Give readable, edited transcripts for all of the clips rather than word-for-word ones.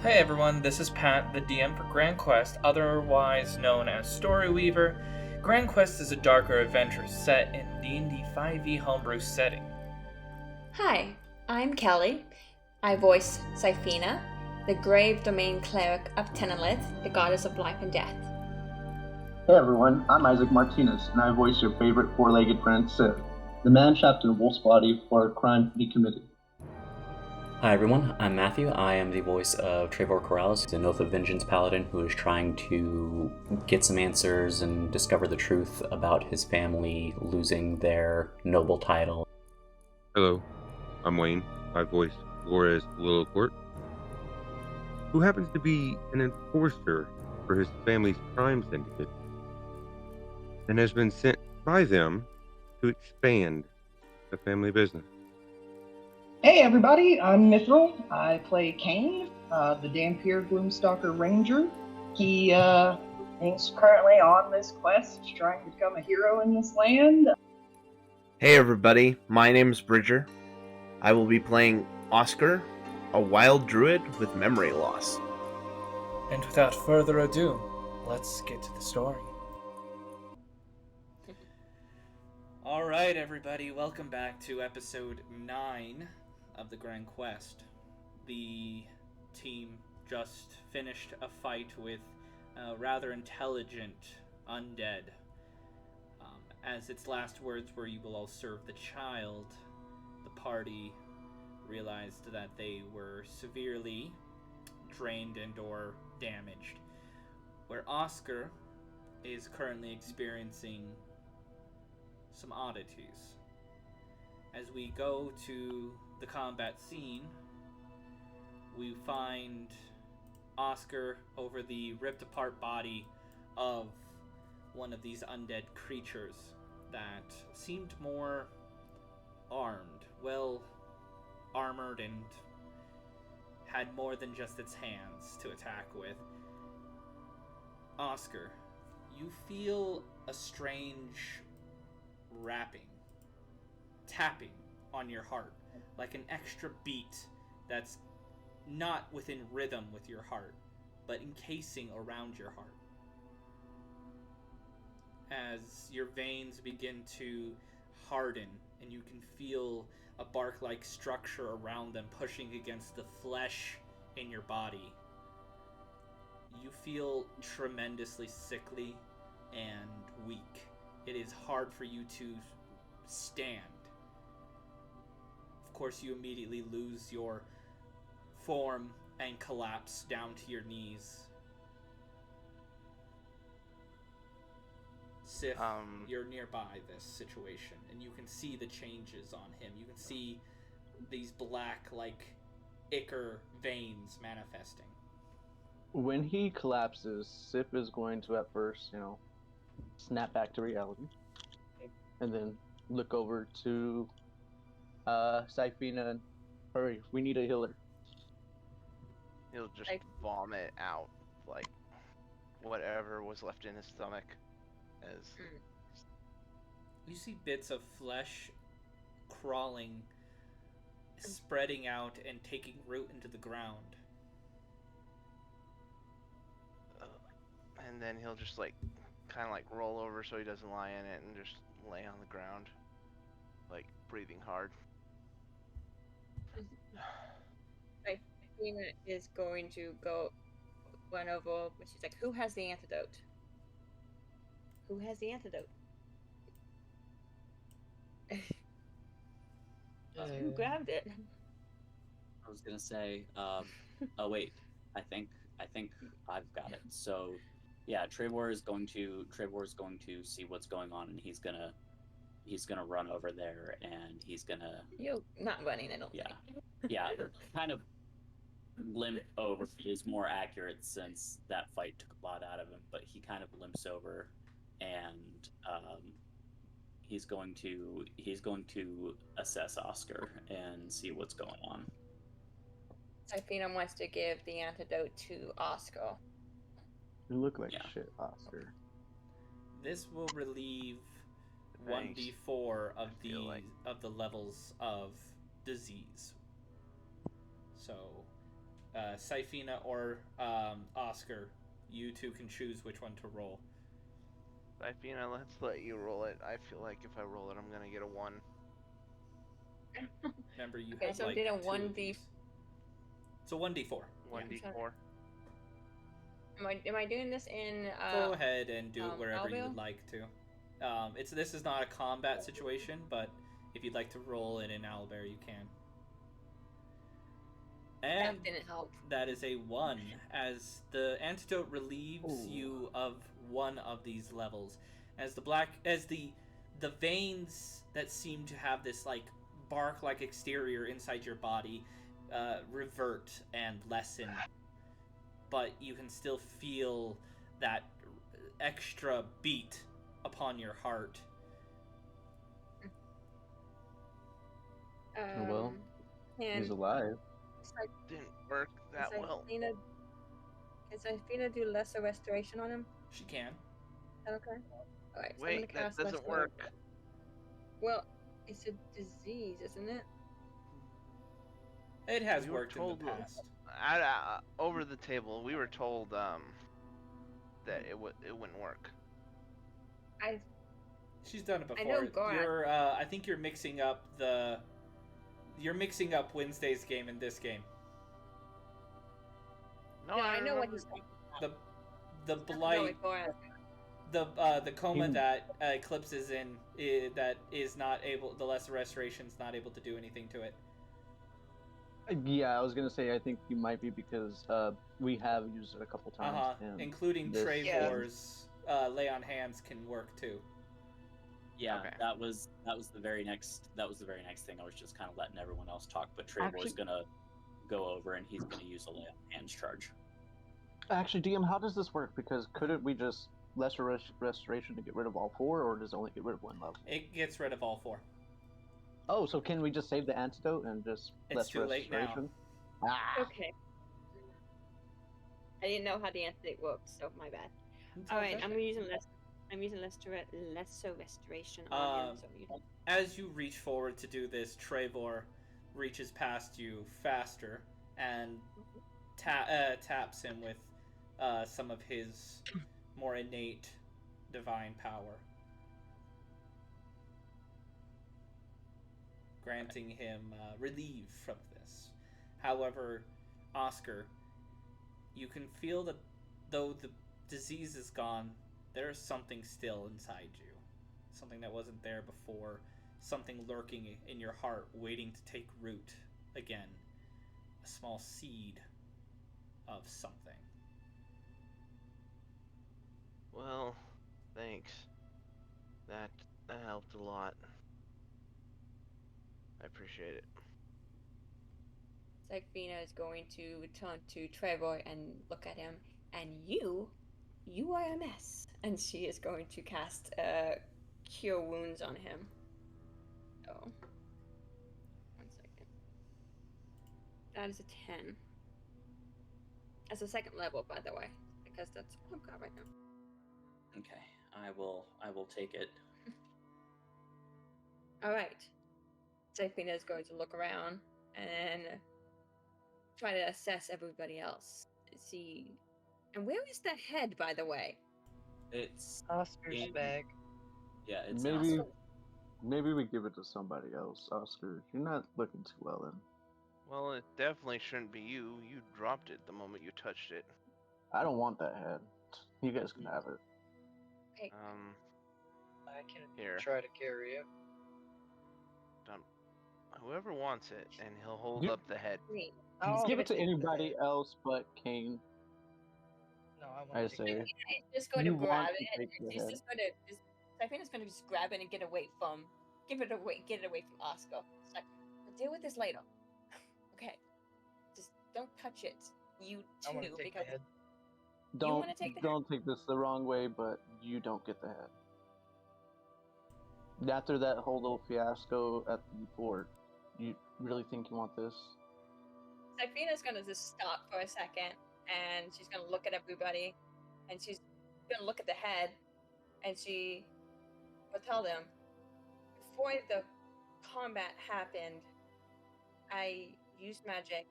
Hey everyone, this is Pat, the DM for Grand Quest, otherwise known as Story Weaver. Grand Quest is a darker adventure set in D&D 5e homebrew setting. Hi, I'm Kelly. I voice Syphina, the grave domain cleric of Tenelith, the goddess of life and death. Hey everyone, I'm Isaac Martinez, and I voice your favorite four-legged friend, Sif, the man trapped in a wolf's body for a crime he committed. Hi everyone, I'm Matthew. I am the voice of Trevor Corrales, an Oath of Vengeance paladin who is trying to get some answers and discover the truth about his family losing their noble title. Hello, I'm Wayne. I voice Flores Lillicourt, who happens to be an enforcer for his family's crime syndicate and has been sent by them to expand the family business. Hey everybody, I'm Mithril. I play Kane, the Dampier Gloomstalker Ranger. He's currently on this quest, trying to become a hero in this land. Hey everybody, my name's Bridger. I will be playing Oscar, a wild druid with memory loss. And without further ado, let's get to the story. Alright everybody, welcome back to episode 9 of the Grand Quest. The team just finished a fight with a rather intelligent undead. As its last words were, "You will all serve the child," the party realized that they were severely drained and or damaged. Where Oscar is currently experiencing some oddities. As we go to the combat scene, we find Oscar over the ripped apart body of one of these undead creatures that seemed more armed, well armored, and had more than just its hands to attack with. Oscar, you feel a strange tapping on your heart, like an extra beat that's not within rhythm with your heart, but encasing around your heart. As your veins begin to harden and you can feel a bark-like structure around them pushing against the flesh in your body, you feel tremendously sickly and weak. It is hard for you to stand. Of course, you immediately lose your form and collapse down to your knees. Sif, you're nearby this situation, and you can see the changes on him. You can see these black, like, ichor veins manifesting. When he collapses, Sif is going to at first, snap back to reality, and then look over to Syphina and hurry, we need a healer. He'll just vomit out, like, whatever was left in his stomach. As you see bits of flesh crawling, spreading out, and taking root into the ground. And then he'll just, like, kind of, like, roll over so he doesn't lie in it and just lay on the ground, like, breathing hard. Syphina is going to go run over, but she's like, "Who has the antidote? Who has the antidote?" Who grabbed it? I was gonna say, oh wait, I think I've got it. So, yeah, Trevor is going to see what's going on, and he's gonna run over there, and he's gonna. You're not running, I don't think. Yeah, kind of limp over is more accurate since that fight took a lot out of him, but he kind of limps over, and he's going to assess Oscar and see what's going on. Syphina wants to give the antidote to Oscar. You look like shit, Oscar. This will relieve 1d4 of the levels of disease. So Syphina or Oscar, you two can choose which one to roll. Syphina, let's let you roll it. I feel like if I roll it, I'm gonna get a 1. Remember, you Okay, have so like did a 2 of 1d. these. So 1d4. 1d4. Am I doing this in? Go ahead and do it wherever you Alville? would like to. This is not a combat situation, but if you'd like to roll it in Owlbear, you can. And That didn't help. that is a 1, as the antidote relieves you of one of these levels. As the veins that seem to have this like bark-like exterior inside your body revert and lessen, but you can still feel that extra beat upon your heart. Well, And he's alive. Didn't work that well. Can Syphina do lesser restoration on him? She can. Is that okay? Alright, so I'm Wait, gonna that cast doesn't work. Well, it's a disease, isn't it? It has We were worked in the told past. Over the table, we were told that it wouldn't work. She's done it before. I know Gorath. I think you're mixing up Wednesday's game and this game. No, No, I I know what remember- he's talking about. The blight, the coma Hmm. that Eclipse is in, that is not able. The lesser restoration's not able to do anything to it. Yeah, I was gonna say I think you might be because we have used it a couple times. And Including this- Trevor's lay on hands can work too. Yeah, Okay. that was the very next thing. I was just kind of letting everyone else talk, but Trevor was Actually- gonna go over and he's gonna use a lay on hands charge. Actually, DM, how does this work? Because couldn't we just lesser restoration to get rid of all 4, or does it only get rid of 1 level? It gets rid of all 4. Oh, so can we just save the antidote and just It's lesser too late now. restoration? Ah, Okay. I didn't know how the antidote worked, so my bad. It's Alright, okay. I'm using lesser restoration on him, so you don't. As you reach forward to do this, Trevor reaches past you faster and taps him with some of his more innate divine power, granting him relief from this. However, Oscar, you can feel that though the disease is gone, there is something still inside you. Something that wasn't there before. Something lurking in your heart, waiting to take root again. A small seed of something. Well, thanks. That helped a lot. I appreciate it. Syphina is going to turn to Trevor and look at him, and you are a mess. And she is going to cast Cure Wounds on him. So, 1 second. That is a 10. That's a 2nd level, by the way, because that's all I've got right now. Okay, I will take it. All right. Syphina is going to look around and try to assess everybody else. See, and where is the head, by the way? It's Oscar's in- bag. Yeah, it's maybe not- maybe we give it to somebody else. Oscar, you're not looking too well then. Well, it definitely shouldn't be you. You dropped it the moment you touched it. I don't want that head. You guys can have it. Okay. I can Here. try to carry it. Whoever wants it, and he'll hold You- up the head. Wait. I'll Give it to take the anybody head. else but Kane. No, I want I to take the say. head. It's just going You to grab want to it. take the She's head. just going to. Syphina's going to just grab it and get it away from Oscar. It's like, we'll deal with this later. Okay. Just don't touch it. You I want too, to take because the head. Don't wanna take the don't take this the wrong way, but you don't get the head. After that whole little fiasco at the fort, you really think you want this? Syphina's gonna just stop for a second, and she's gonna look at everybody, and she's gonna look at the head, and she will tell them, before the combat happened, I used magic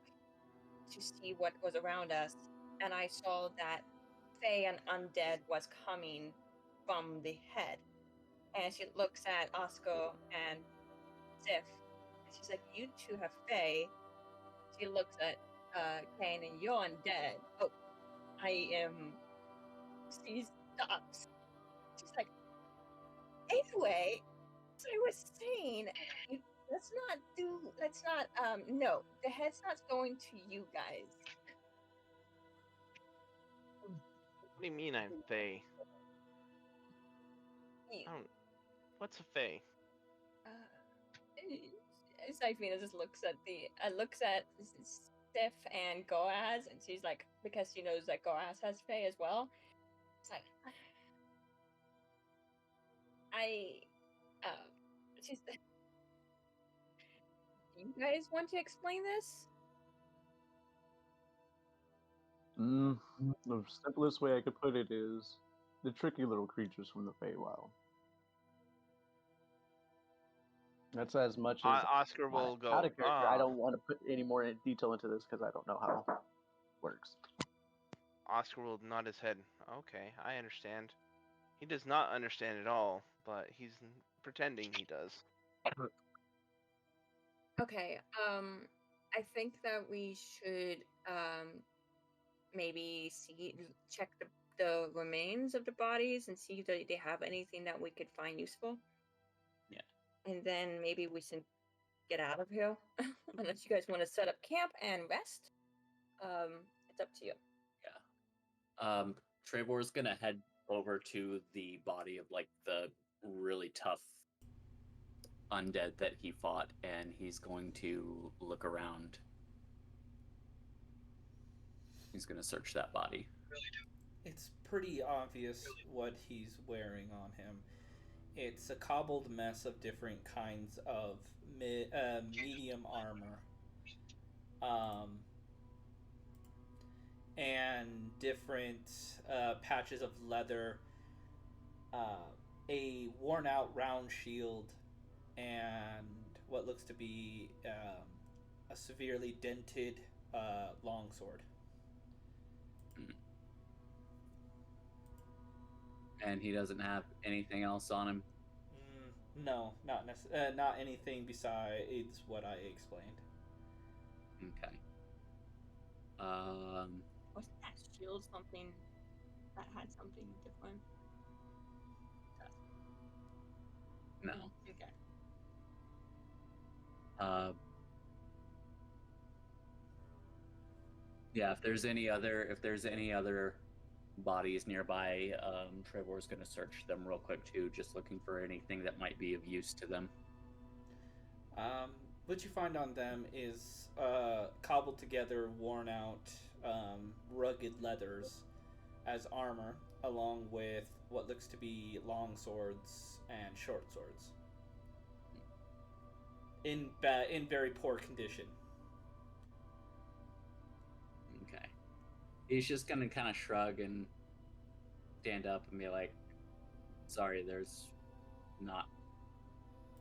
to see what was around us, and I saw that Fae and undead was coming from the head. And she looks at Oscar and Sif, and she's like, "You two have Fae." She looks at Kane, and "You're undead." Oh, I am. She stops. She's like, "Anyway, as I was saying, let's not, no, the head's not going to you guys." What do you mean I'm Fae? What's a Fae? Sifina just looks at Sif and Goaz, and she's like, because she knows that Goaz has Fae as well. It's like, she's. Do you guys want to explain this? The simplest way I could put it is the tricky little creatures from the Feywild. That's as much as Oscar will go. Out of character, I don't want to put any more detail into this because I don't know how it works. Oscar will nod his head. Okay, I understand. He does not understand at all, but he's pretending he does. Okay, I think that we should maybe check the remains of the bodies and see if they have anything that we could find useful. Yeah. And then maybe we should get out of here. Unless you guys want to set up camp and rest. It's up to you. Yeah. Trevor's gonna head over to the body of like the really tough undead that he fought, and he's going to look around. He's gonna search that body. It's pretty obvious what he's wearing on him. It's a cobbled mess of different kinds of medium armor. And different patches of leather, a worn out round shield, and what looks to be a severely dented longsword. And he doesn't have anything else on him? No, not anything besides what I explained. Okay. Wasn't that shield something that had something different? No. Okay. Yeah, if there's any other bodies nearby, Trevor's gonna search them real quick too, just looking for anything that might be of use to them. What you find on them is cobbled together, worn out, rugged leathers as armor, along with what looks to be long swords and short swords. In very poor condition. Okay. He's just gonna kind of shrug and stand up and be like, "Sorry, there's not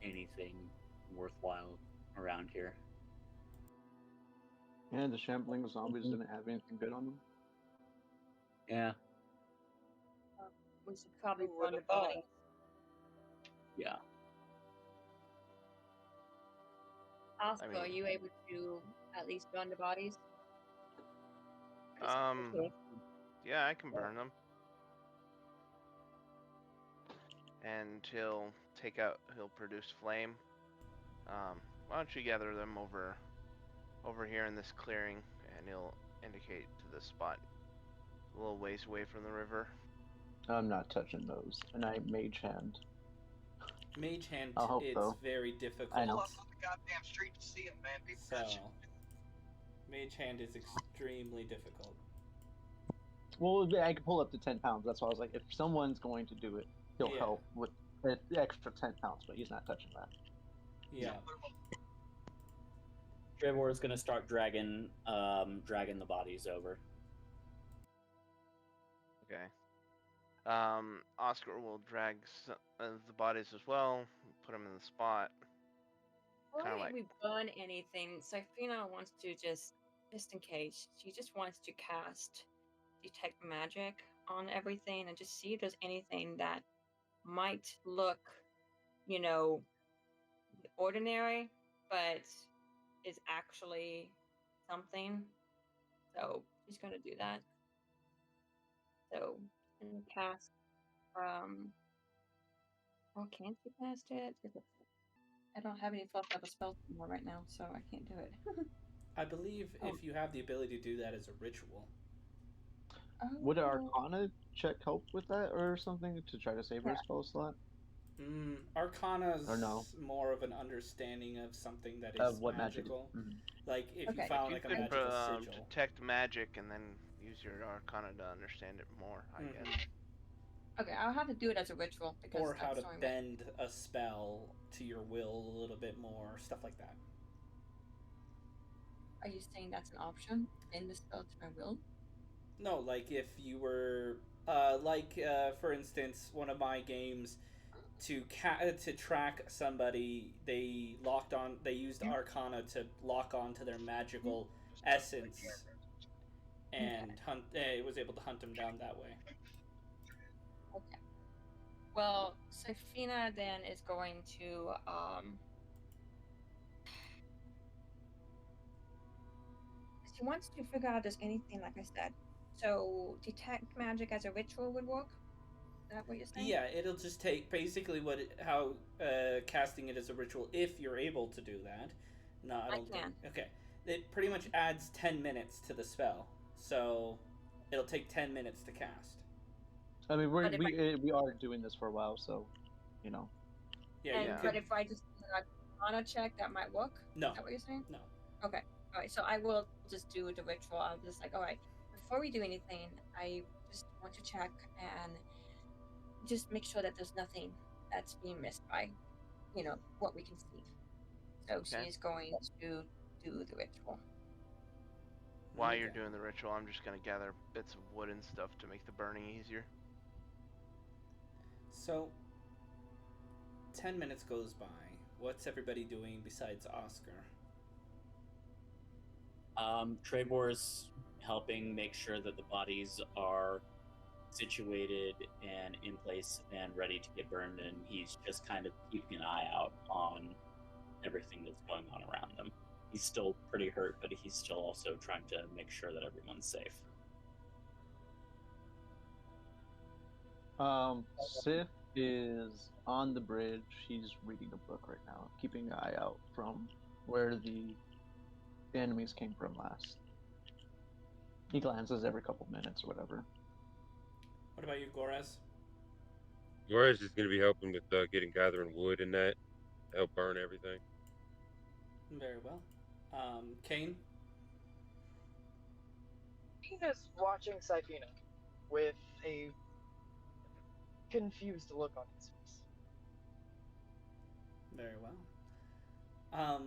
anything worthwhile around here." And the shambling zombies didn't have anything good on them. Yeah. We should probably burn the bodies. Yeah. Oscar, are you able to at least burn the bodies? Yeah, I can burn them. And he'll produce flame. Why don't you gather them over here in this clearing, and he'll indicate to the spot a little ways away from the river. I'm not touching those, and I mage hand. Mage hand, it's so. very difficult. I know. On the goddamn street to see him, man. People so, mage hand is extremely difficult. Well, I can pull up to 10 pounds. That's why I was like, if someone's going to do it, he'll help with the extra 10 pounds, but he's not touching that. Yeah. Trevor is gonna start dragging the bodies over. Okay. Oscar will drag the bodies as well, put them in the spot. Before we burn anything, Sifina wants to just just in case, she just wants to cast detect magic on everything and just see if there's anything that might look, you know, ordinary, but is actually something. So she's gonna do that. So she's gonna cast. Oh, can't she cast it? I don't have any 12th level spells anymore right now, so I can't do it. I believe Oh. if you have the ability to do that as a ritual. Would an Oh. Arcana check help with that or something to try to save her Yeah. spell slot? Arcana's Or no? more of an understanding of something that is Of what magic is- magical. Mhm. Like if you Okay. found You like a could magical sigil. detect magic and then use your Arcana to understand it more, I Mhm. guess. Okay, I'll have to do it as a ritual because Or how that's to the only way. bend a spell to your will a little bit more, stuff like that. Are you saying that's an option? Bend the spell to my will? No, like if you were, for instance, one of my games to track somebody, they used Arcana to lock onto their magical essence, and it was able to hunt them down that way. Okay. Well, Safina then is going to she wants to figure out if there's anything, like I said. So detect magic as a ritual would work? Is that what you're saying? Yeah, it'll just take basically how casting it as a ritual, if you're able to do that. No, I don't can. think. Okay, it pretty much adds 10 minutes to the spell, so it'll take 10 minutes to cast. I mean, But if we are doing this for a while, so you know. Yeah, you Yeah. But could. if I just do an Arcana check, that might work? No, Is that what you're saying? no. Okay. All right. So I will just do the ritual. I'm just like, all right, before we do anything, I just want to check and just make sure that there's nothing that's being missed by, what we can see. So Okay. she's going to do the ritual. While you're Okay. doing the ritual, I'm just gonna gather bits of wood and stuff to make the burning easier. So, 10 minutes goes by. What's everybody doing besides Oscar? Trevor's helping make sure that the bodies are situated and in place and ready to get burned, and he's just kind of keeping an eye out on everything that's going on around them. He's still pretty hurt, but he's still also trying to make sure that everyone's safe. Sif is on the bridge. She's reading a book right now, keeping an eye out from where the enemies came from last. He glances every couple minutes or whatever. What about you, Gorez? Yours is going to be helping with gathering wood and that to help burn everything. Very well. Kane? Kane is watching Sifina with a confused look on his face. Very well.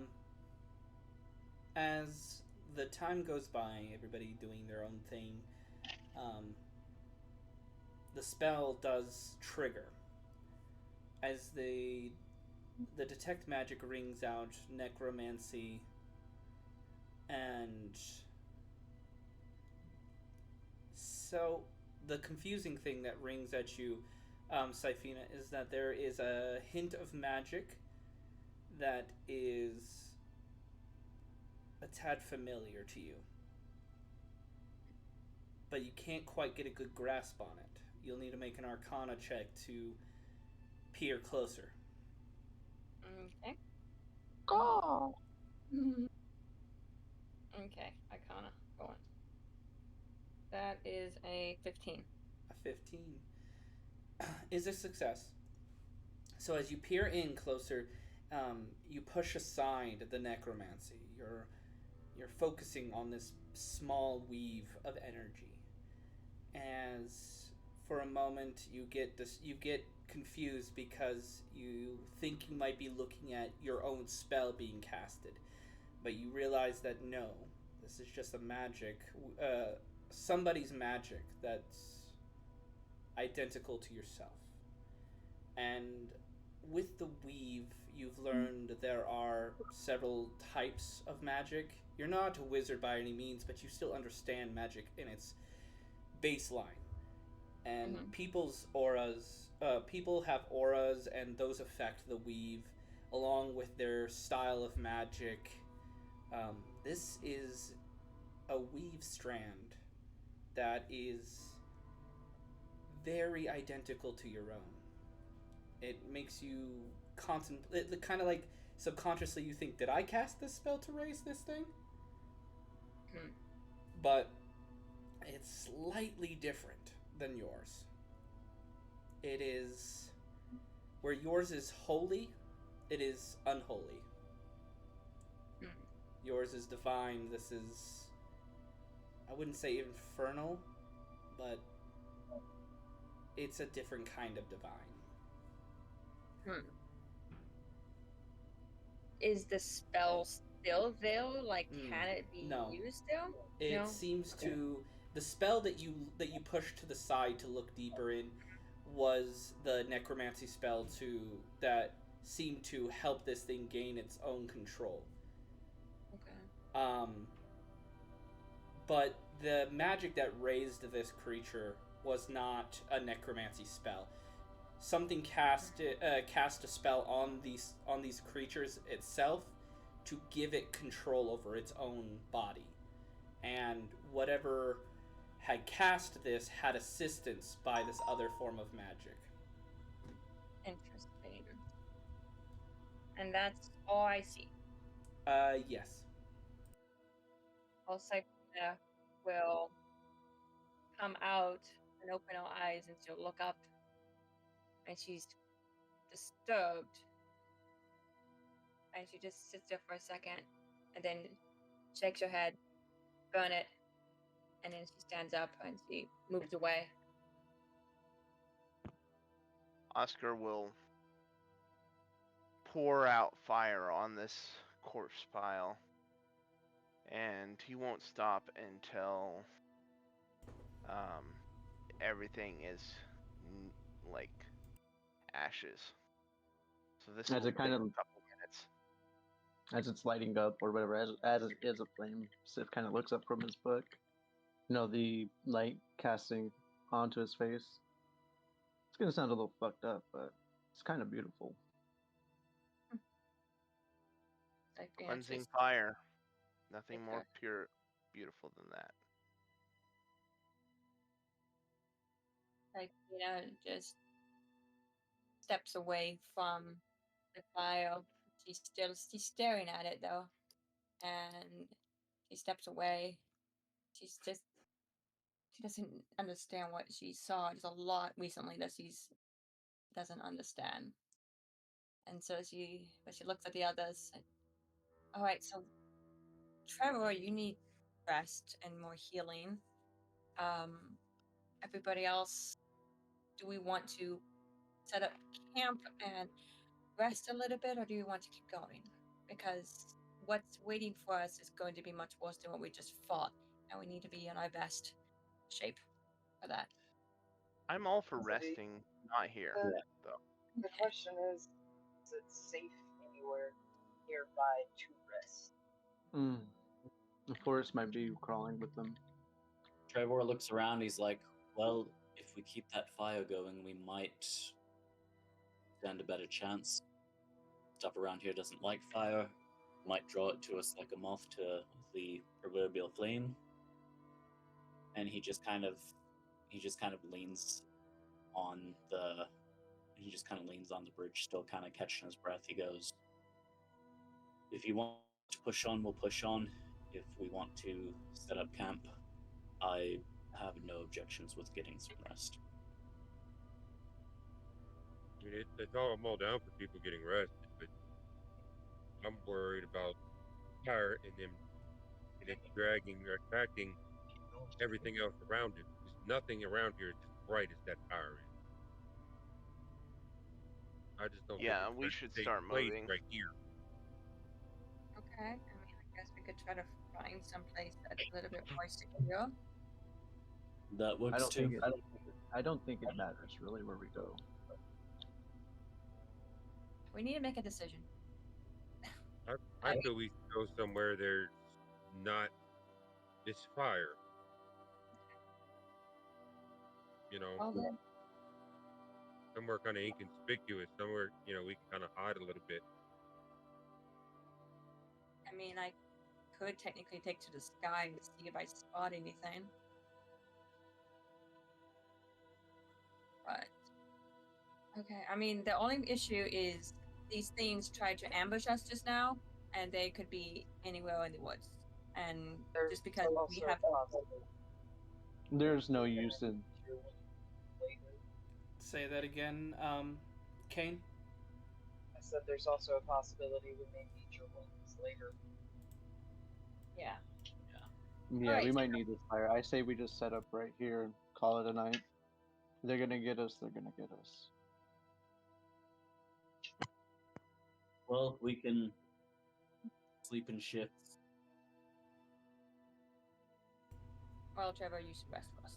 As the time goes by, everybody doing their own thing, the spell does trigger. As the detect magic rings out, necromancy, and so the confusing thing that rings at you, Sifina, is that there is a hint of magic that is a tad familiar to you, but you can't quite get a good grasp on it. You'll need to make an Arcana check to peer closer. Okay. Oh! Okay, Arcana, go on. That is a 15. A 15 is a success. So as you peer in closer, you push aside the necromancy. You're focusing on this small weave of energy. As for a moment you get confused because you think you might be looking at your own spell being casted, but you realize that no, this is just a magic, somebody's magic that's identical to yourself. And with the weave, you've learned there are several types of magic. You're not a wizard by any means, but you still understand magic in its baseline. And people's auras, people have auras, and those affect the weave, along with their style of magic. This is a weave strand that is very identical to your own. It makes you contemplate, kind of like subconsciously you think, did I cast this spell to raise this thing? But it's slightly different than yours. It is, where yours is holy, it is unholy. Yours is divine. This is, I wouldn't say infernal, but it's a different kind of divine. Is the spell still there? Like, can it be used still? It seems to, the spell that you pushed to the side to look deeper in was the necromancy spell that seemed to help this thing gain its own control. But the magic that raised this creature was not a necromancy spell. Something cast a spell on these creatures itself to give it control over its own body, and whatever had cast this had assistance by this other form of magic. Interesting. And that's all I see. Yes. Also, will come out and open her eyes, and she'll look up, and she's disturbed, and she just sits there for a second, and then shakes her head, burn it, and then she stands up and she moves away. Oscar will pour out fire on this corpse pile, and he won't stop until everything is like ashes. So this will take a couple minutes. As it's lighting up or whatever, as it is a flame, Sif kind of looks up from his book. You know, the light casting onto his face. It's gonna sound a little fucked up, but it's kind of beautiful. Cleansing fire. Nothing more pure, beautiful than that. Like, just steps away from the fire. She's staring at it though, and she steps away. She doesn't understand what she saw. There's a lot recently that she doesn't understand, and so she looks at the others. And, all right, so Trevor, you need rest and more healing. Everybody else, do we want to set up camp and rest a little bit, or do you want to keep going? Because what's waiting for us is going to be much worse than what we just fought, and we need to be in our best shape for that. I'm all for resting, not here, though. The question is it safe anywhere nearby to rest? The forest might be crawling with them. Trevor looks around. He's like, well, if we keep that fire going, we might stand a better chance. Stuff around here doesn't like fire. Might draw it to us like a moth to the proverbial flame. And he just kind of leans on the bridge, still kind of catching his breath. He goes, if you want to push on, we'll push on. If we want to set up camp, I have no objections with getting some rest. I mean, I'm all down for people getting rest, but I'm worried about fire and them dragging or attracting everything else around it. Because nothing around here is as bright as that fire is. I just don't. Yeah, we should start moving right here. Okay, I guess we could try to find some place that's a little bit more secure. That works too. I don't think it matters really where we go. We need to make a decision. I feel we should go somewhere there's not this fire. You know, Well then, somewhere kind of inconspicuous, somewhere, you know, we can kind of hide a little bit. I mean, I could technically take to the sky to see if I spot anything. But okay, I mean, the only issue is these things tried to ambush us just now, and they could be anywhere in the woods. And There's just because we also have a possibility There's no we're gonna use in. need your wings later. Say that again, Kane. I said there's also a possibility we may need your wings later. yeah. Yeah, Alright, we so- might need this fire. I say we just set up right here and call it a night. They're gonna get us. They're gonna get us. Well, we can sleep in shifts. Well, Trevor, you should rest first.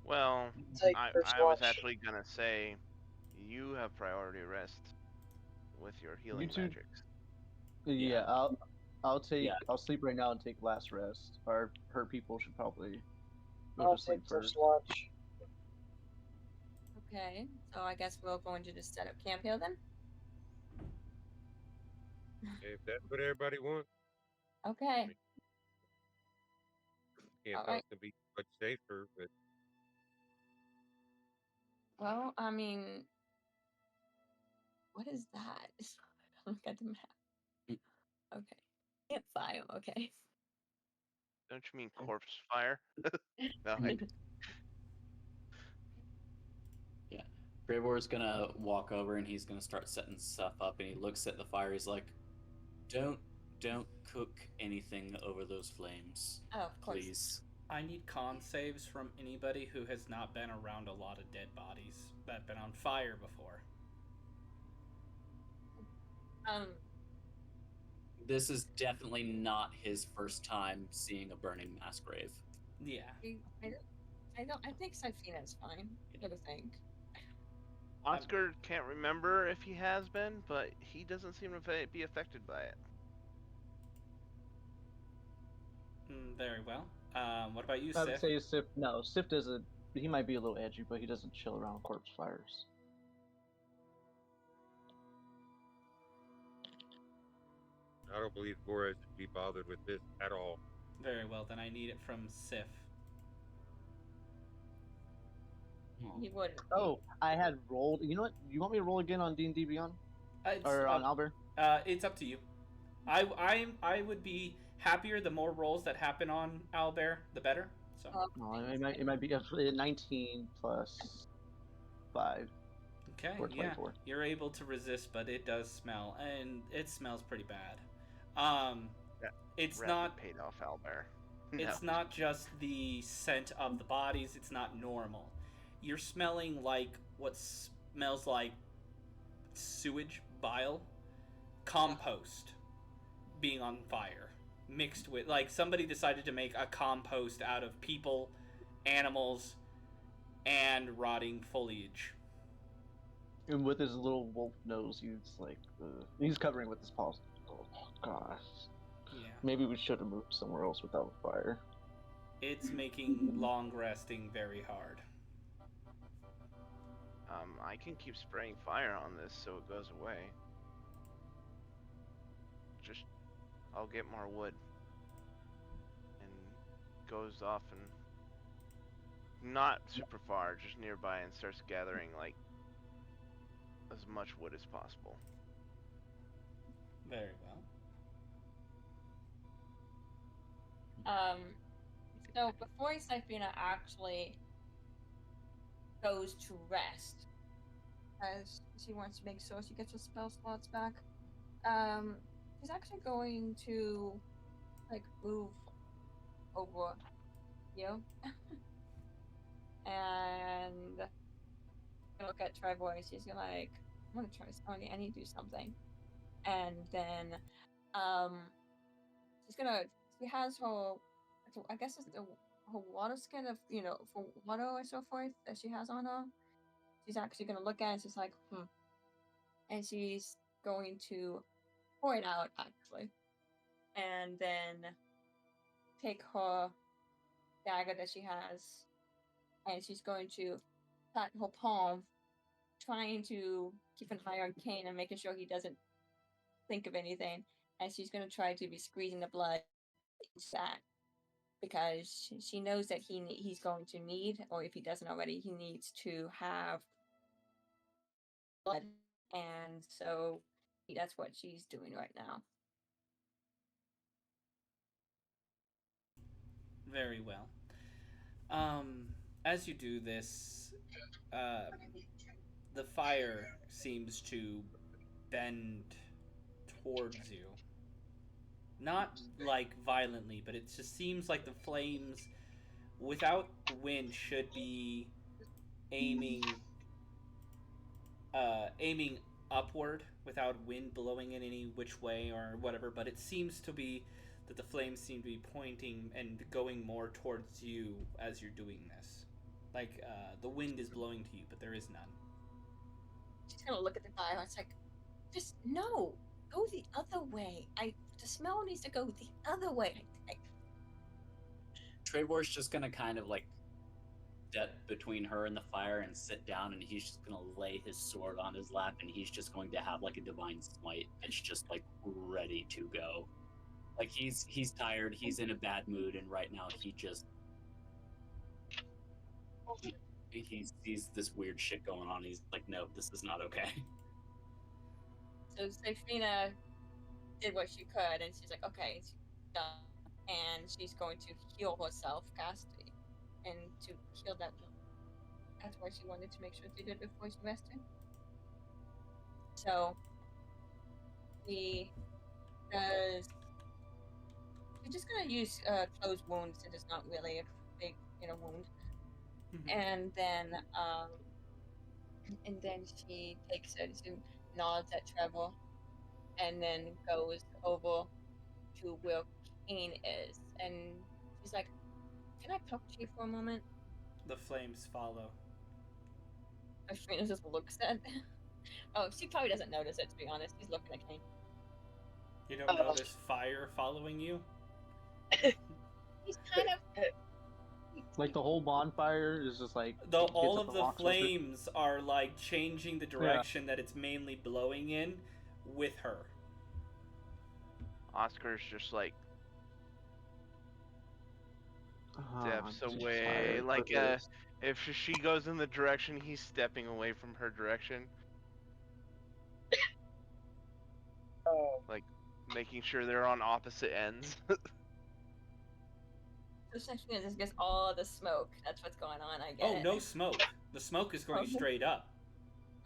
Well, Take I first was watch. actually gonna say you have priority rest with your healing two- magics. Yeah, I'll take. Yeah. I'll sleep right now and take last rest. Her people should probably go I'll to sleep take first first. watch. Okay, so I guess we're going to just set up camp here then? If that's what everybody wants, Okay. can't All tell right. it's gonna be much safer, but Well, I mean, what is that? Look at the map. Okay. Campfire, okay. Don't you mean corpse fire? No, Yeah. Bravor's gonna walk over and he's gonna start setting stuff up, and he looks at the fire. He's like, "Don't cook anything over those flames, Oh, of course. please." I need con saves from anybody who has not been around a lot of dead bodies that have been on fire before. This is definitely not his first time seeing a burning mass grave. Yeah. I think Sifina's fine. I don't think. Oscar can't remember if he has been, but he doesn't seem to be affected by it. Very well. What about you, I would Sif? say Sif. No, Sif doesn't. He might be a little edgy, but he doesn't chill around corpse fires. I don't believe Flores would be bothered with this at all. Very well, then I need it from Sif. He wouldn't. Oh, I had rolled. You know what? You want me to roll again on D&D Beyond or on Albert? It's up to you. I would be happier the more rolls that happen on Owlbear, the better. So No, it might be 19 plus 5. okay, or yeah, 24. you're able to resist, but it does smell, and it smells pretty bad. It's Rapid not paid off Owlbear. It's not just the scent of the bodies, it's not normal. You're smelling like what smells like sewage, bile, compost being on fire, mixed with, like, somebody decided to make a compost out of people, animals, and rotting foliage. And with his little wolf nose, he's covering with his paws. Oh gosh. Yeah. Maybe we should have moved somewhere else without fire. It's making long resting very hard. I can keep spraying fire on this so it goes away. Just, I'll get more wood. And goes off and not super far, just nearby, and starts gathering like as much wood as possible. Very well. So before Sifina actually goes to rest, as she wants to make sure she gets her spell slots back, she's actually going to like move over you and look at Trevor. She's gonna like, I'm gonna try something. I need to do something, and then she has her, I guess it's her water skin of, for water or so forth that she has on her. She's actually gonna look at it and she's like, and she's going to pour it out actually, and then take her dagger that she has, and she's going to pat her palm, trying to keep an eye on Kane and making sure he doesn't think of anything. And she's going to try to be squeezing the blood into that because she knows that he's going to need, or if he doesn't already, he needs to have blood, and so that's what she's doing right now. Very well. As you do this, the fire seems to bend towards you. Not like violently, but it just seems like the flames, without wind, should be aiming aiming upward without wind blowing in any which way or whatever, but it seems to be that the flames seem to be pointing and going more towards you as you're doing this. Like the wind is blowing to you, but there is none. She's gonna look at the fire. It's like, just no, go the other way. The smell needs to go the other way. Trevor's just gonna kind of like step between her and the fire and sit down, and he's just gonna lay his sword on his lap, and he's just going to have like a divine smite. It's just like ready to go. Like he's tired, he's in a bad mood, and right now he sees this weird shit going on. He's like, no, this is not okay. So Safina did what she could, and she's like, okay, she's done, and she's going to heal herself, cast it, and to heal that. That's why she wanted to make sure she did it before she rested. So he does. She's just gonna use closed wounds since it's not really a big, wound. And then she takes it to nods at Trevor, and then goes over to where Kane is, and she's like, "Can I talk to you for a moment?" The flames follow. Ashrina just looks at. Oh, she probably doesn't notice it, to be honest. She's looking at Kane. You don't notice fire following you? He's kind of Like the whole bonfire is just like all of the flames are like changing the direction that it's mainly blowing in with her. Oscar's just like steps away, like if she goes in the direction, he's stepping away from her direction. Like making sure they're on opposite ends. So essentially, just gets all the smoke. That's what's going on, I guess. Oh, no smoke. The smoke is going straight up.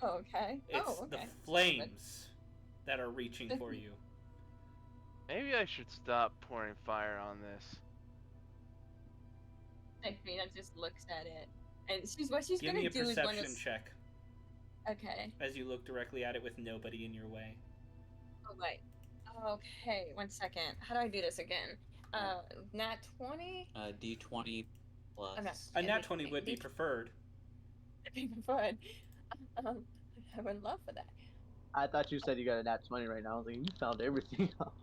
Okay. It's the flames that are reaching for you. Maybe I should stop pouring fire on this. Sabrina just looks at it, and she's gonna do is Give me a perception check. Okay. As you look directly at it with nobody in your way. Oh wait. Okay, 1 second. How do I do this again? Nat 20? D20 plus. Okay. A nat 20 would be preferred. Be preferred. I would love for that. I thought you said you got a nat 20 right now. I was like, you found everything out.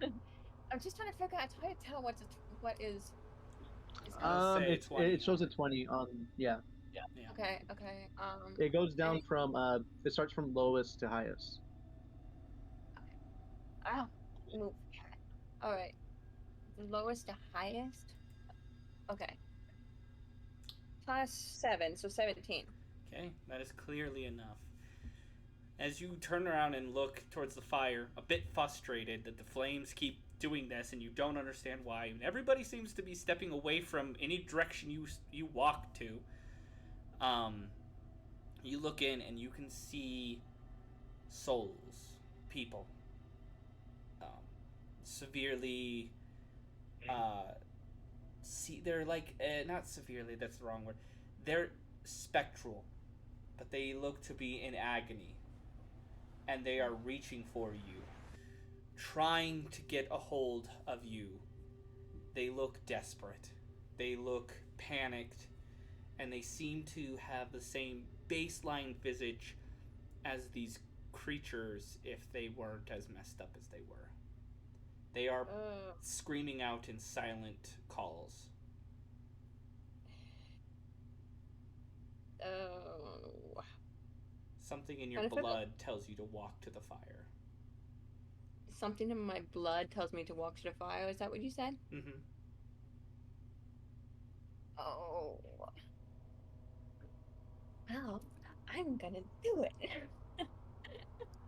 I'm just trying to figure out how to tell what is. It shows a 20 on Yeah. Okay. It goes down from it starts from lowest to highest. Oh, move. All right. Lowest to highest. Okay. Plus 7, so 17. Okay, that is clearly enough. As you turn around and look towards the fire, a bit frustrated that the flames keep doing this and you don't understand why, and everybody seems to be stepping away from any direction you walk to. You look in and you can see souls, people, severely. They're like not severely. That's the wrong word. They're spectral, but they look to be in agony, and they are reaching for you, trying to get a hold of you. They look desperate. They look panicked, and they seem to have the same baseline visage as these creatures if they weren't as messed up as they were. They are Oh. screaming out in silent calls. Oh. Something in your And if I look- blood tells you to walk to the fire. Something in my blood tells me to walk to the fire. Is that what you said? Mm-hmm. Oh. Well, I'm gonna do it.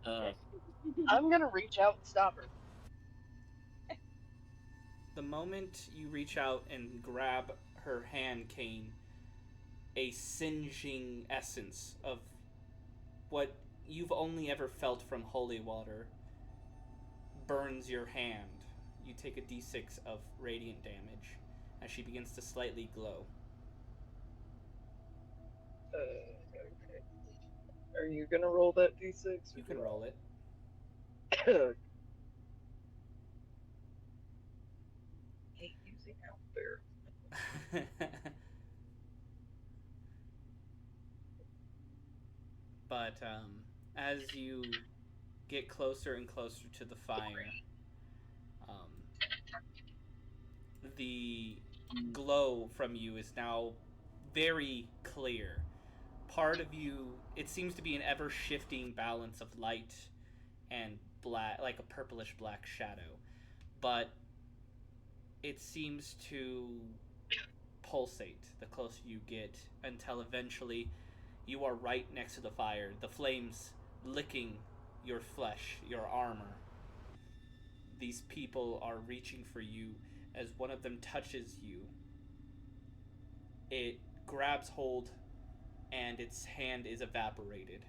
I'm gonna reach out and stop her. The moment you reach out and grab her hand, Kane, a singeing essence of what you've only ever felt from holy water burns your hand. You take a d6 of radiant damage as she begins to slightly glow. Okay. Are you gonna roll that d6? You can roll it. Hate using out there. But as you get closer and closer to the fire, the glow from you is now very clear. Part of you, it seems to be an ever shifting balance of light and black, like a purplish black shadow, but it seems to pulsate the closer you get until eventually you are right next to the fire, the flames licking your flesh, your armor. These people are reaching for you. As one of them touches you, it grabs hold and its hand is evaporated.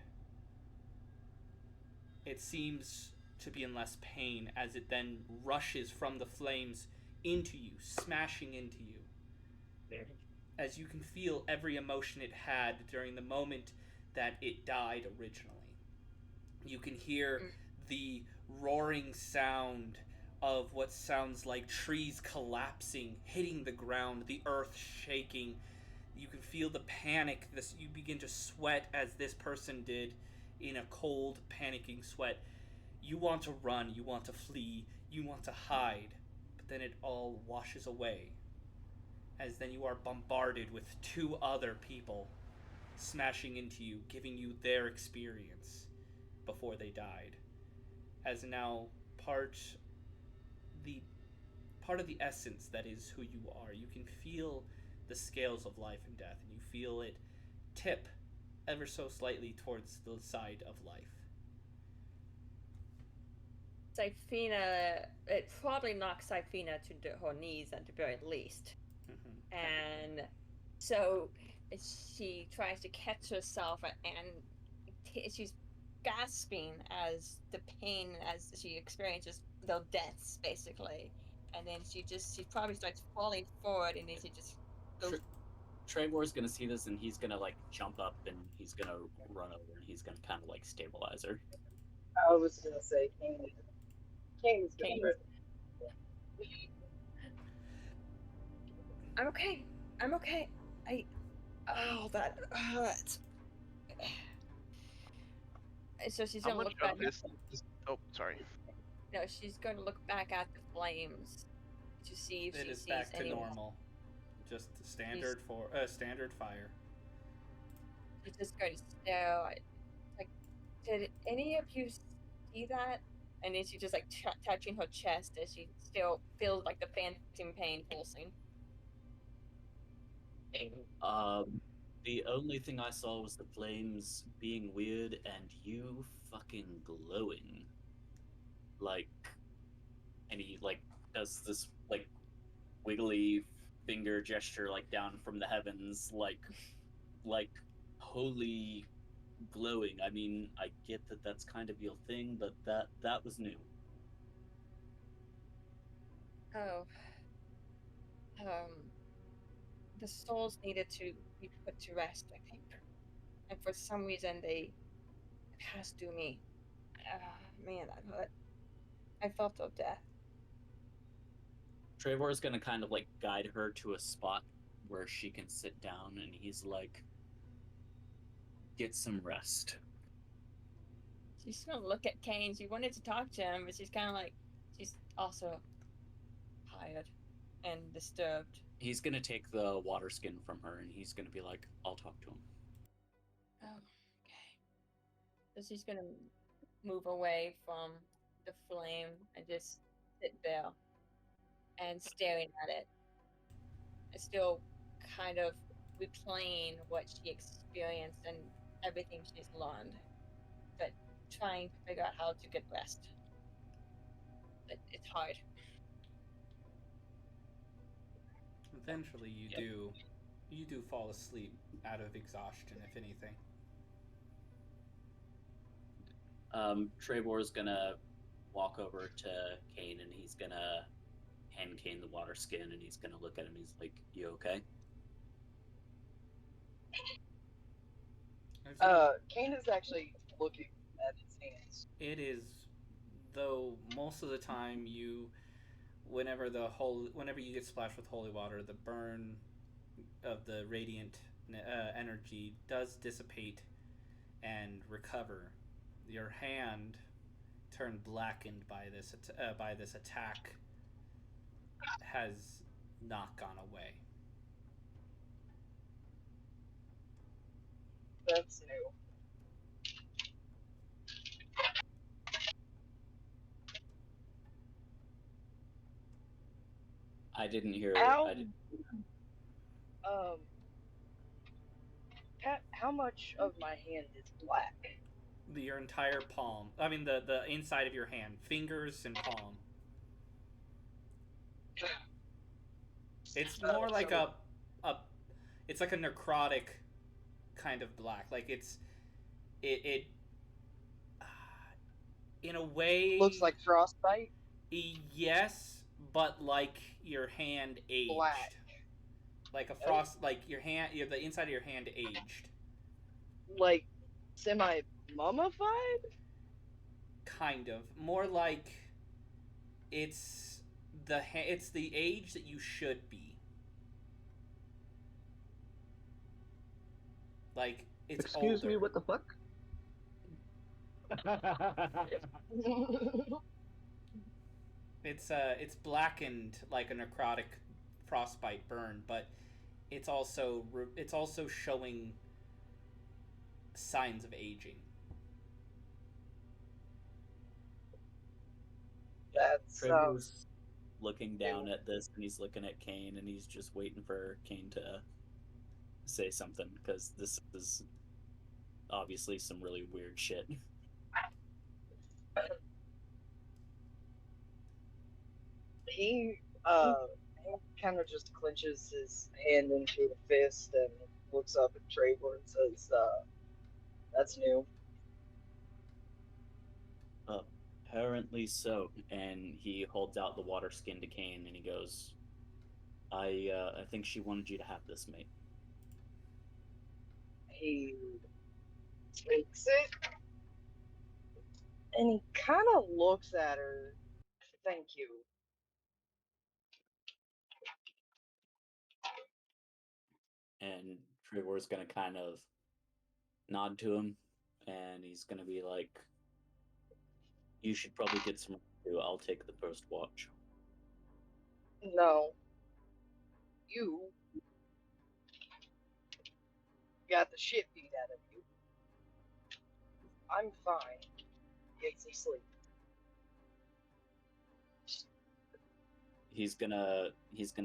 It seems to be in less pain as it then rushes from the flames into you, smashing into you. As you can feel every emotion it had during the moment that it died originally. You can hear the roaring sound of what sounds like trees collapsing, hitting the ground, the earth shaking. You can feel the panic. You begin to sweat as this person did, in a cold, panicking sweat. You want to run, you want to flee, you want to hide, but then it all washes away. As then you are bombarded with two other people smashing into you, giving you their experience before they died. As now the part of the essence that is who you are. You can feel the scales of life and death, and you feel it tip ever so slightly towards the side of life. Syphina, it probably knocks Syphina to her knees at the very least. Mm-hmm. And so she tries to catch herself and she's gasping as the pain as she experiences the deaths basically, and then she probably starts falling forward, and then she just goes. Trevor's gonna see this, and he's gonna like jump up, and he's gonna run over, and he's gonna kind of like stabilize her. I was gonna say Kane's gonna Kane. I'm okay. That hurts. So she's How gonna much look back. of this? Oh, sorry. No, she's gonna look back at the flames to see if It she is sees back to anyone. normal. Just standard standard fire. She's just going to stare. Like, did any of you see that? And then she just like touching her chest as she still feels like the phantom pain pulsing. The only thing I saw was the flames being weird and you fucking glowing. Like, and he like does this like wiggly finger gesture like down from the heavens, like holy glowing. I mean, I get that that's kind of your thing, but that was new. Oh. The souls needed to be put to rest, I think. And for some reason, they passed through me. Man, that hurt. I felt of death. Trevor is gonna kind of like guide her to a spot where she can sit down, and he's like, "Get some rest." She's gonna look at Kane. She wanted to talk to him, but she's kind of like, she's also tired and disturbed. He's gonna take the water skin from her and he's gonna be like, I'll talk to him. Oh, okay. So she's gonna move away from the flame and just sit there and staring at it. And still kind of replaying what she experienced and everything she's learned, but trying to figure out how to get rest. But it's hard. Eventually, Yep. you do fall asleep out of exhaustion, if anything. Trevor's gonna walk over to Kane and he's gonna hand Kane the water skin and he's gonna look at him. He's like, "You okay?" Kane is actually looking at his hands. It is, though most of the time whenever you get splashed with holy water, the burn of the radiant energy does dissipate and recover. Your hand turned blackened by this attack has not gone away. That's new. I didn't hear. How, Pat, how much of my hand is black? Your entire palm. I mean, the inside of your hand, fingers and palm. It's more like it's like a necrotic kind of black. Like it in a way Looks like frostbite. Yes, but like your hand aged. Black. Like a frost, like your hand, the inside of your hand aged. Like semi mummified? Kind of. More like it's the age that you should be. Like it's Excuse older. me, what the fuck? It's blackened like a necrotic frostbite burn, but it's also showing signs of aging. That's Trevor's looking down at this and he's looking at Kane and he's just waiting for Kane to say something because this is obviously some really weird shit. he kind of just clenches his hand into a fist and looks up at Trevor and says, "That's new." Apparently so. And he holds out the water skin to Kane and he goes, I think she wanted you to have this, mate. He takes it and he kind of looks at her. Thank you. And Trevor's gonna kind of nod to him and he's gonna be like, you should probably get some too. I'll take the first watch. No. You got the shit beat out of you. I'm fine. Get some sleep. He's gonna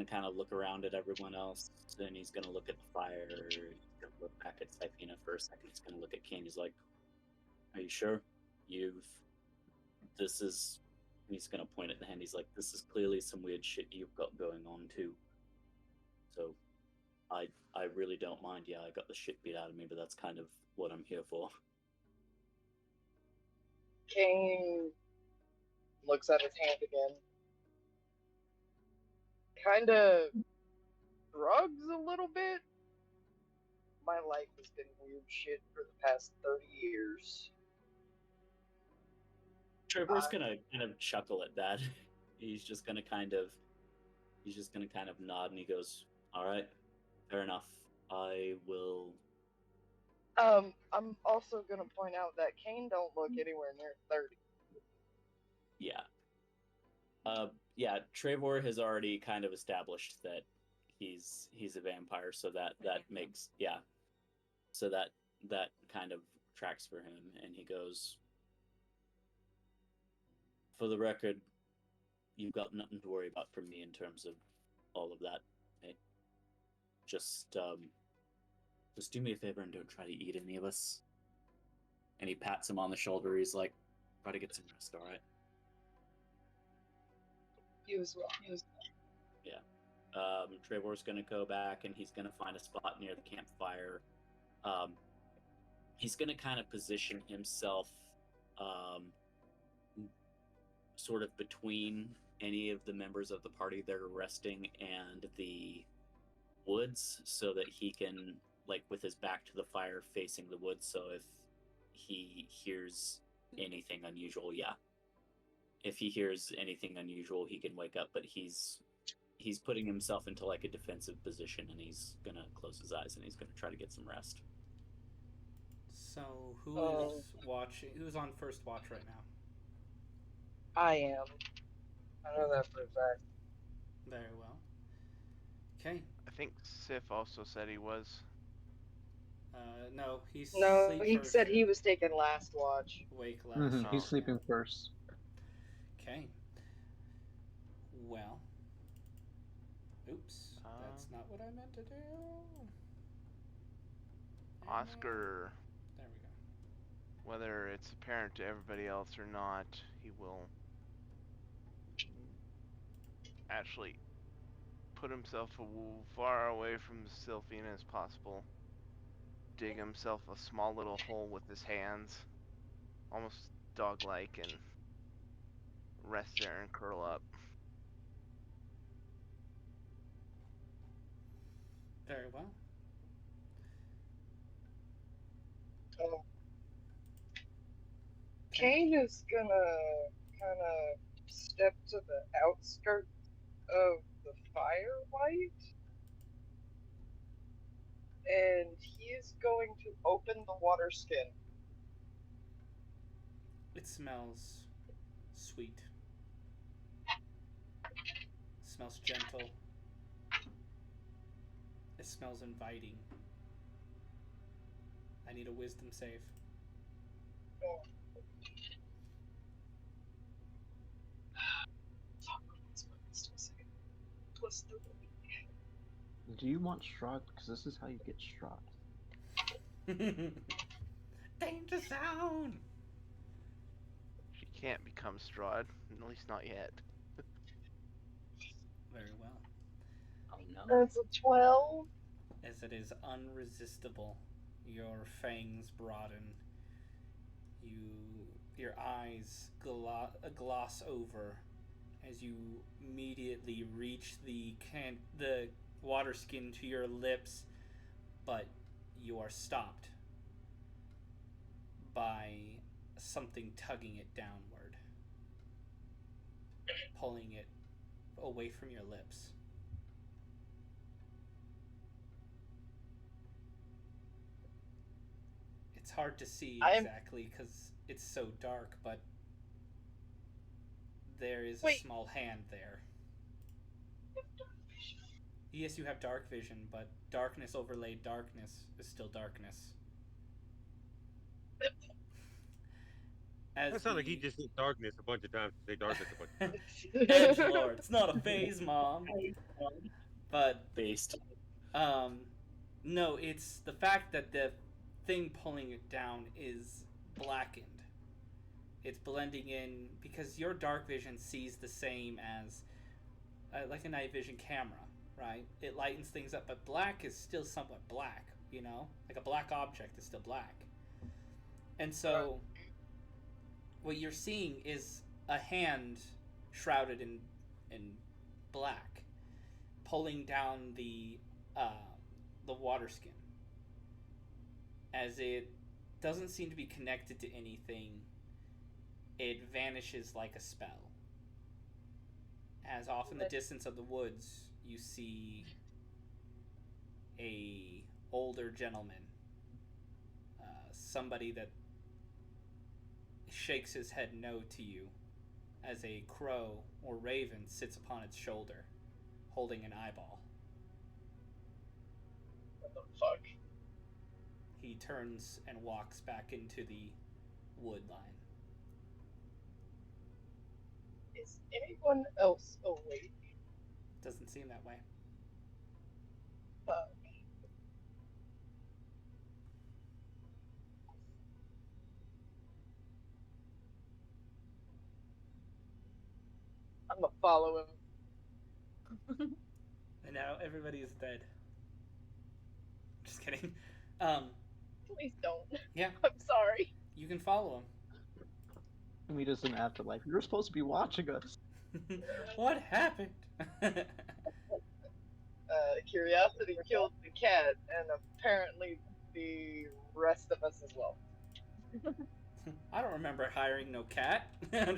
kind of look around at everyone else, and he's gonna look at the fire. He's gonna look back at Typhina for a second. He's gonna look at Kane. He's like, "Are you sure? This is." He's gonna point at the hand. He's like, "This is clearly some weird shit you've got going on too." So, I really don't mind. Yeah, I got the shit beat out of me, but that's kind of what I'm here for. Kane looks at his hand again. Kinda shrugs a little bit. My life has been weird shit for the past 30 years. Trevor's gonna kind of chuckle at that. He's just gonna kind of nod and he goes, "All right, fair enough. I will." I'm also gonna point out that Kane don't look anywhere near 30. Yeah. Yeah, Trevor has already kind of established that he's a vampire, so that makes so that kind of tracks for him, and he goes, for the record, you've got nothing to worry about from me in terms of all of that. Mate. Just do me a favor and don't try to eat any of us. And he pats him on the shoulder. He's like, try to get some rest, all right? You as well. Yeah. Trevor's going to go back and he's going to find a spot near the campfire. He's going to kind of position himself sort of between any of the members of the party that are resting and the woods, so that he can, like, with his back to the fire facing the woods, so if he hears anything unusual, if he hears anything unusual, he can wake up. But he's putting himself into like a defensive position, and he's gonna close his eyes and he's gonna try to get some rest. So who's watching? Who's on first watch right now? I am. I know that for a fact. Very well. Okay. I think Sif also said he was. No, he's No, sleep he first said and he was taking last watch. wake last. He's Oh. sleeping first. Okay. Well. Oops. That's not what I meant to do. Oscar, There we go. whether it's apparent to everybody else or not, he will actually put himself far away from Sylphina as possible. Dig himself a small little hole with his hands, almost dog-like, and rest there and curl up. Very well. Kane is gonna kind of step to the outskirts of the firelight, and he is going to open the water skin. It smells sweet. It smells gentle. It smells inviting. I need a wisdom save. Plus Do you want Strahd? Because this is how you get Strahd. Danger zone! She can't become Strahd, at least not yet. Very well. Oh no. That's a 12. As it is unresistible, your fangs broaden. Your eyes gloss over as you immediately reach the water skin to your lips, but you are stopped by something tugging it downward, pulling it away from your lips. It's hard to see exactly because it's so dark, but there is a small hand there. Yes, you have dark vision, but darkness overlaid darkness is still darkness. That sounds like he just said darkness a bunch of times to say darkness a bunch of times. Edgelord, it's not a phase, Mom. But based. No, it's the fact that the thing pulling it down is blackened. It's blending in because your dark vision sees the same as like a night vision camera, right? It lightens things up, but black is still somewhat black, you know? Like a black object is still black. And so what you're seeing is a hand shrouded in black pulling down the water skin, as it doesn't seem to be connected to anything. It vanishes like a spell. As off in the distance of the woods, you see a older gentleman, somebody that shakes his head no to you as a crow or raven sits upon its shoulder, holding an eyeball. What the fuck? He turns and walks back into the wood line. Is anyone else awake? Doesn't seem that way. Fuck. I'm gonna follow him. And now everybody is dead. Just kidding. Please don't. Yeah, I'm sorry. you can follow Meet us in afterlife. You're supposed to be watching us. him. What happened? Curiosity killed the cat, and apparently the rest of us as well. I don't remember hiring no cat. Yeah,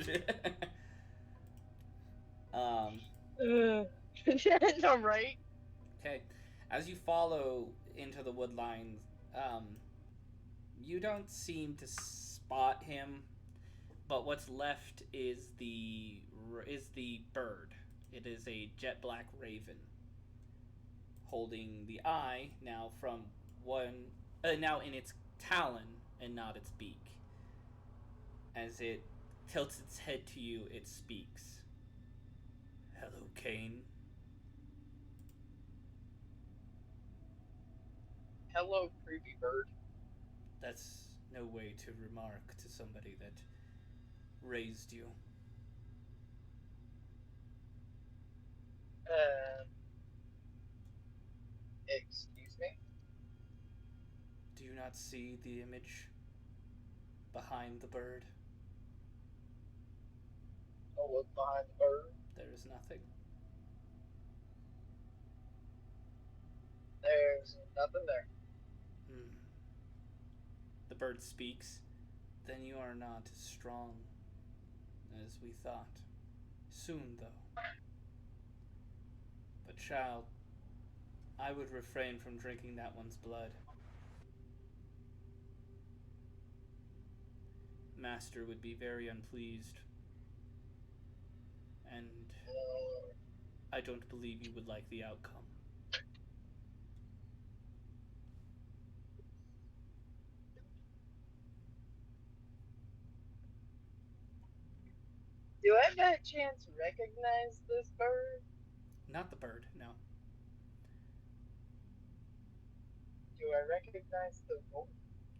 I'm right. Okay, as you follow into the wood lines, you don't seem to spot him, but what's left is the bird. It is a jet black raven, holding the eye now from one now in its talon and not its beak. As it tilts its head to you, it speaks. Hello, Kane. Hello, creepy bird. That's no way to remark to somebody that raised you. Excuse me? Do you not see the image behind the bird? I'll look behind the bird. There is nothing. There's nothing there. The bird speaks. Then you are not as strong as we thought. Soon, though. But, child, I would refrain from drinking that one's blood. Master would be very unpleased. And I don't believe you would like the outcome. Do I by chance recognize this bird? Not the bird, no. Do I recognize the voice?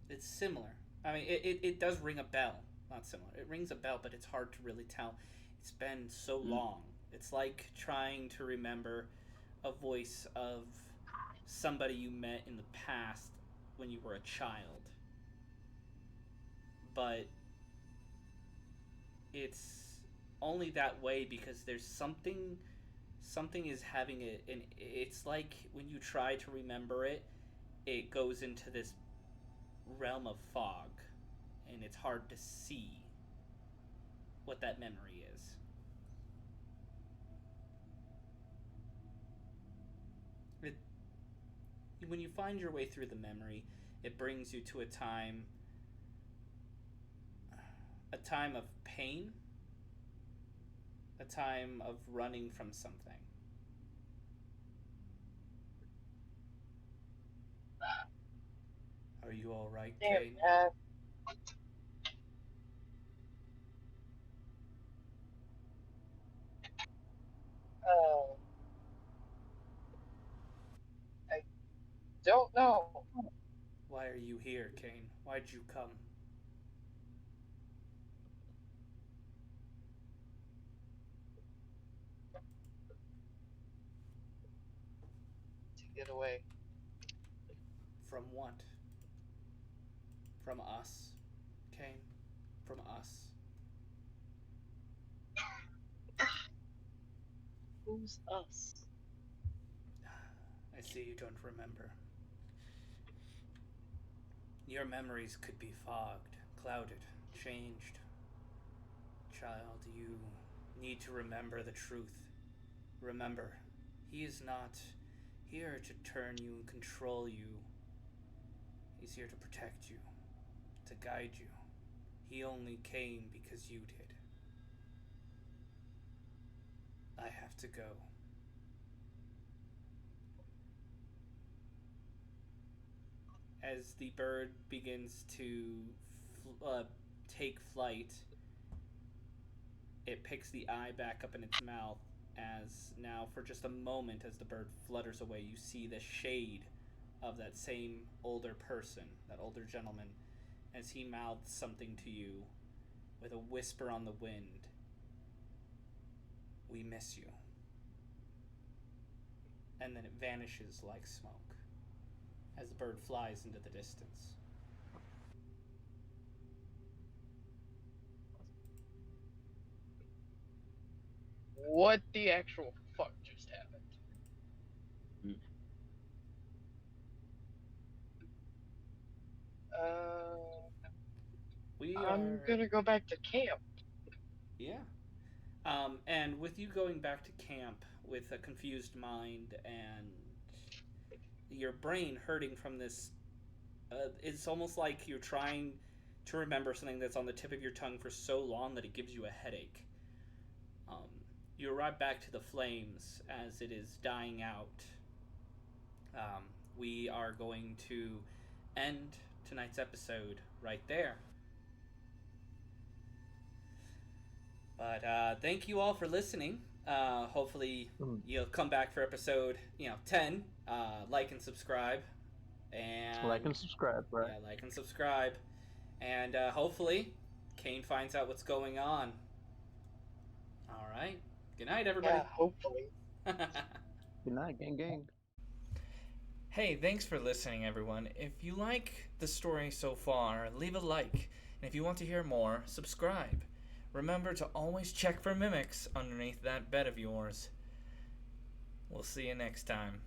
It's similar. I mean, it does ring a bell. Not similar. It rings a bell, but it's hard to really tell. It's been so long. It's like trying to remember a voice of somebody you met in the past when you were a child. But it's only that way because there's something is having it, and it's like when you try to remember it, it goes into this realm of fog, and it's hard to see what that memory is. When you find your way through the memory, it brings you to a time of pain, a time of running from something. Are you all right, Damn, Kane? I don't know. Why are you here, Kane? Why'd you come? To get away. From what? From us, Kane? From us. Who's us? I see you don't remember. Your memories could be fogged, clouded, changed. Child, you need to remember the truth. Remember, he is not here to turn you and control you. He's here to protect you, to guide you. He only came because you did. I have to go. As the bird begins to take flight, it picks the eye back up in its mouth as now, for just a moment, as the bird flutters away, you see the shade of that same older person, that older gentleman, as he mouths something to you with a whisper on the wind. We miss you. And then it vanishes like smoke as the bird flies into the distance. What the actual fuck just happened? I'm gonna go back to camp. Yeah. And with you going back to camp with a confused mind and your brain hurting from this, it's almost like you're trying to remember something that's on the tip of your tongue for so long that it gives you a headache. You arrive back to the flames as it is dying out. We are going to end tonight's episode right there. But thank you all for listening. Hopefully you'll come back for episode 10. Like and subscribe. And like and subscribe, right? Yeah, like and subscribe. And hopefully Kane finds out what's going on. All right. Good night, everybody. Yeah, hopefully. Good night, gang. Hey, thanks for listening, everyone. If you like the story so far, leave a like. And if you want to hear more, subscribe. Remember to always check for mimics underneath that bed of yours. We'll see you next time.